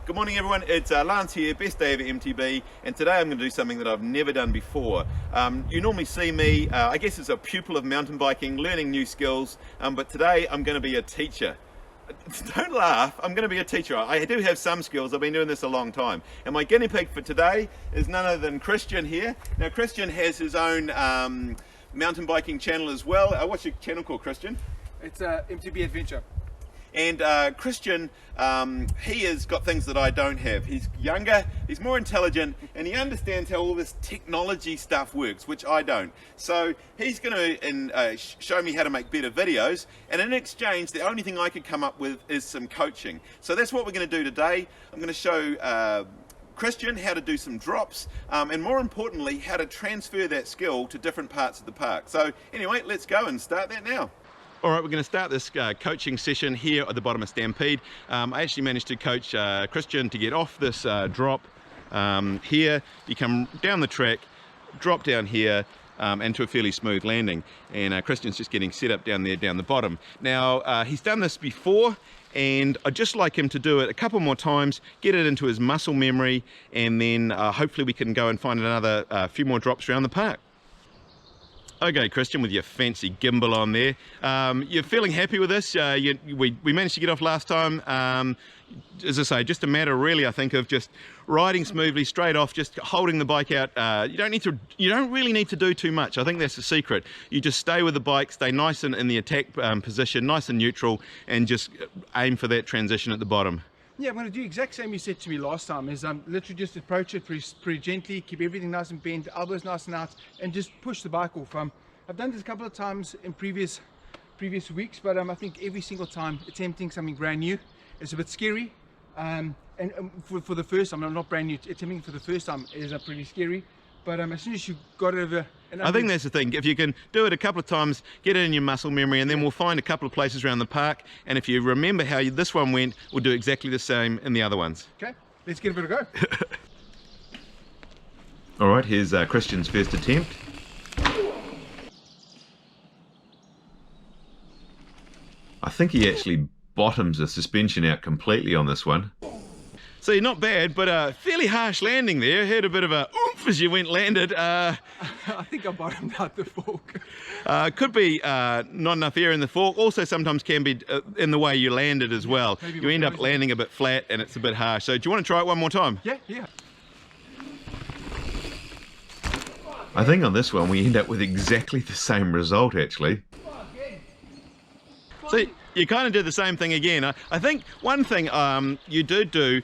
Good morning everyone, it's Lance here, best day of MTB, and today I'm going to do something that I've never done before. You normally see me, I guess as a pupil of mountain biking, learning new skills, but today I'm going to be a teacher. Don't laugh, I'm going to be a teacher. I do have some skills, I've been doing this a long time. And my guinea pig for today is none other than Christian here. Now Christian has his own mountain biking channel as well. What's your channel called, Christian? It's MTB Adventure. And Christian, he has got things that I don't have. He's younger, he's more intelligent, and he understands how all this technology stuff works, which I don't. So he's going to show me how to make better videos, and in exchange, the only thing I could come up with is some coaching. So that's what we're going to do today. I'm going to show Christian how to do some drops, and more importantly, how to transfer that skill to different parts of the park. So anyway, let's go and start that now. All right, we're going to start this coaching session here at the bottom of Stampede. I actually managed to coach Christian to get off this drop here. You come down the track, drop down here, and to a fairly smooth landing. And Christian's just getting set up down there, down the bottom. Now, he's done this before, and I'd just like him to do it a couple more times, get it into his muscle memory, and then hopefully we can go and find another few more drops around the park. Okay, Christian, with your fancy gimbal on there, you're feeling happy with this? We managed to get off last time. As I say, just a matter really, I think, of just riding smoothly straight off, just holding the bike out. You don't really need to do too much. I think that's the secret. You just stay with the bike, stay nice in the attack position, nice and neutral, and just aim for that transition at the bottom. Yeah, I'm going to do the exact same you said to me last time, is literally just approach it pretty gently, keep everything nice and bent, elbows nice and out, and just push the bike off. I've done this a couple of times in previous weeks, but I think every single time attempting something brand new is a bit scary. And for the first time, not brand new, attempting for the first time is pretty scary. But as soon as you got over... I think that's the thing. If you can do it a couple of times, get it in your muscle memory, and then we'll find a couple of places around the park. And if you remember how this one went, we'll do exactly the same in the other ones. Okay, let's give it a go. All right, here's Christian's first attempt. I think he actually bottoms the suspension out completely on this one. See, not bad, but fairly harsh landing there. Had a bit of a oomph as you landed. I think I bottomed out the fork. Could be not enough air in the fork. Also sometimes can be in the way you landed as well. You end up landing a bit flat and it's a bit harsh. So do you want to try it one more time? Yeah. I think on this one we end up with exactly the same result actually. See, you kind of did the same thing again. I think one thing you do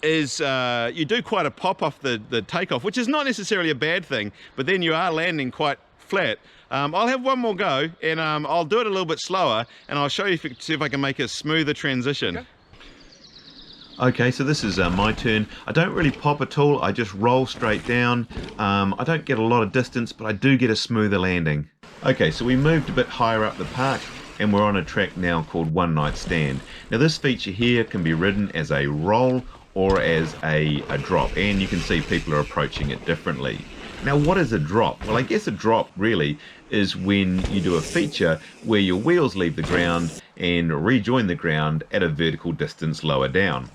is you do quite a pop off the takeoff, which is not necessarily a bad thing, but then you are landing quite flat. I'll have one more go, and I'll do it a little bit slower, and I'll show you, see if I can make a smoother transition. Okay, so this is my turn. I don't really pop at all, I just roll straight down. I don't get a lot of distance, but I do get a smoother landing. Okay, so we moved a bit higher up the park, and we're on a track now called One Night Stand. Now this feature here can be ridden as a roll or as a drop, and you can see people are approaching it differently. Now what is a drop? Well, I guess a drop really is when you do a feature where your wheels leave the ground and rejoin the ground at a vertical distance lower down.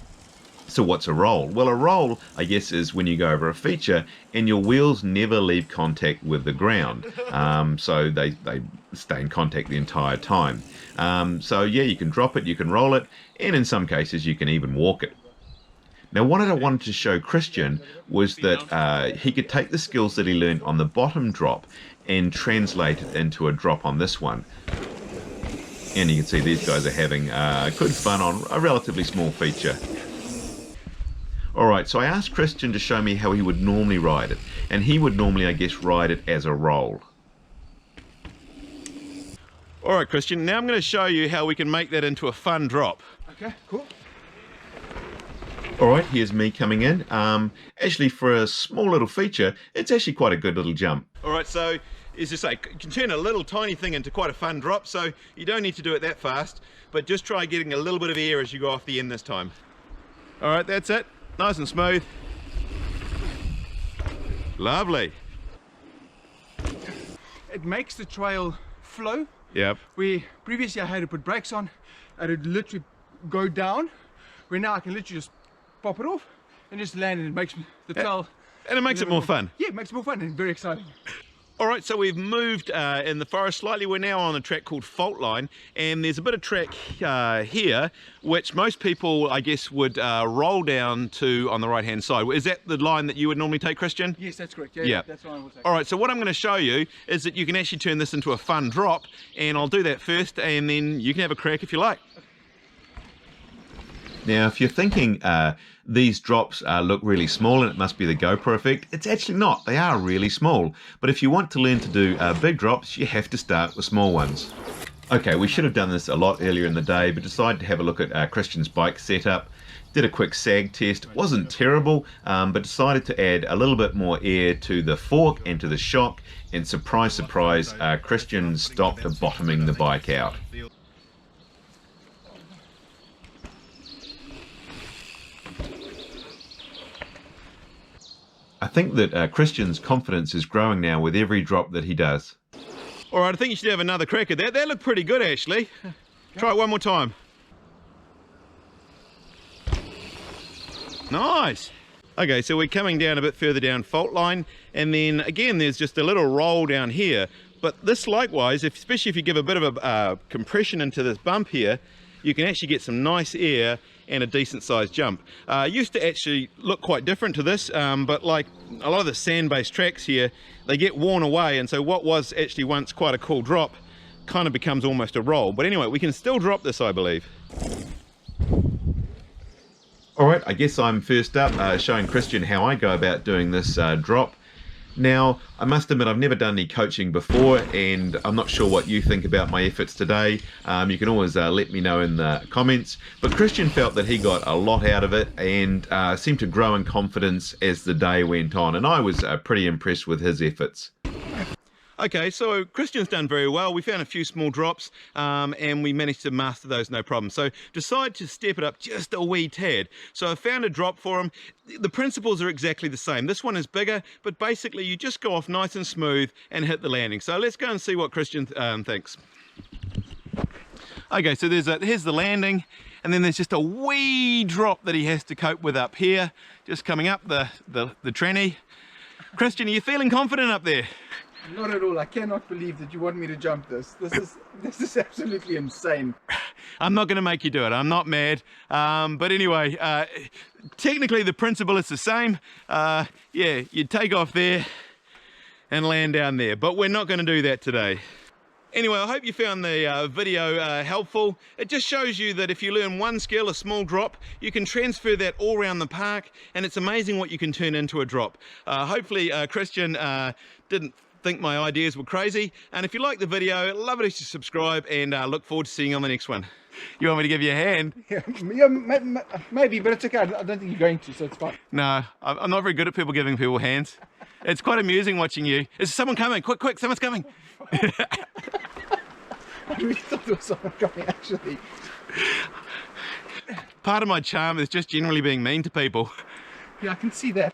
So what's a roll? Well, a roll, I guess, is when you go over a feature and your wheels never leave contact with the ground. So they stay in contact the entire time. So yeah, you can drop it, you can roll it, and in some cases you can even walk it. Now what I wanted to show Christian was that he could take the skills that he learned on the bottom drop and translate it into a drop on this one. And you can see these guys are having good fun on a relatively small feature. Alright, so I asked Christian to show me how he would normally ride it, and he would normally, I guess, ride it as a roll. Alright Christian, now I'm going to show you how we can make that into a fun drop. Okay, cool. Alright, here's me coming in. Actually, for a small little feature, it's actually quite a good little jump. Alright, so as I say, you can turn a little tiny thing into quite a fun drop, so you don't need to do it that fast, but just try getting a little bit of air as you go off the end this time. Alright, that's it. Nice and smooth. Lovely. It makes the trail flow. Yep. Where previously I had to put brakes on, I had to literally go down, where now I can literally just pop it off, and just land, and it makes the tail. And it makes it more fun. Yeah, it makes it more fun and very exciting. All right, so we've moved in the forest slightly. We're now on a track called Fault Line, and there's a bit of track here, which most people, I guess, would roll down to on the right-hand side. Is that the line that you would normally take, Christian? Yes, that's correct. Yeah, that's what I will take. All right, so what I'm going to show you is that you can actually turn this into a fun drop, and I'll do that first, and then you can have a crack if you like. Now, if you're thinking these drops look really small and it must be the GoPro effect, it's actually not. They are really small. But if you want to learn to do big drops, you have to start with small ones. Okay, we should have done this a lot earlier in the day, but decided to have a look at Christian's bike setup. Did a quick sag test, wasn't terrible, but decided to add a little bit more air to the fork and to the shock, and surprise, surprise, Christian stopped bottoming the bike out. I think that Christian's confidence is growing now with every drop that he does. All right, I think you should have another crack at that. That looked pretty good, actually. Try it one more time. Nice. Okay, so we're coming down a bit further down Fault Line, and then again there's just a little roll down here. But this likewise, especially if you give a bit of a compression into this bump here, you can actually get some nice air and a decent sized jump. Used to actually look quite different to this, but like a lot of the sand-based tracks here, they get worn away, and so what was actually once quite a cool drop kind of becomes almost a roll. But anyway, we can still drop this, I believe. All right, I guess I'm first up, showing Christian how I go about doing this drop. Now, I must admit I've never done any coaching before, and I'm not sure what you think about my efforts today. You can always let me know in the comments, but Christian felt that he got a lot out of it and seemed to grow in confidence as the day went on, and I was pretty impressed with his efforts. Okay, so Christian's done very well. We found a few small drops and we managed to master those no problem. So decide to step it up just a wee tad. So I found a drop for him. The principles are exactly the same. This one is bigger, but basically you just go off nice and smooth and hit the landing. So let's go and see what Christian thinks. Okay, so here's the landing, and then there's just a wee drop that he has to cope with up here, just coming up the tranny. Christian, are you feeling confident up there? Not at all. I cannot believe that you want me to jump this. This is absolutely insane. I'm not going to make you do it. I'm not mad. But anyway, technically the principle is the same. Yeah, you take off there and land down there. But we're not going to do that today. Anyway, I hope you found the video helpful. It just shows you that if you learn one skill, a small drop, you can transfer that all around the park, and it's amazing what you can turn into a drop. Hopefully Christian didn't think my ideas were crazy, and if you like the video, love it if you subscribe, and look forward to seeing you on the next one. You want me to give you a hand? Yeah, maybe, but it's okay. I don't think you're going to, so it's fine. No, I'm not very good at people giving people hands. It's quite amusing watching you. Is someone coming? Quick, quick, someone's coming. I really thought there was someone coming, actually. Part of my charm is just generally being mean to people. Yeah, I can see that.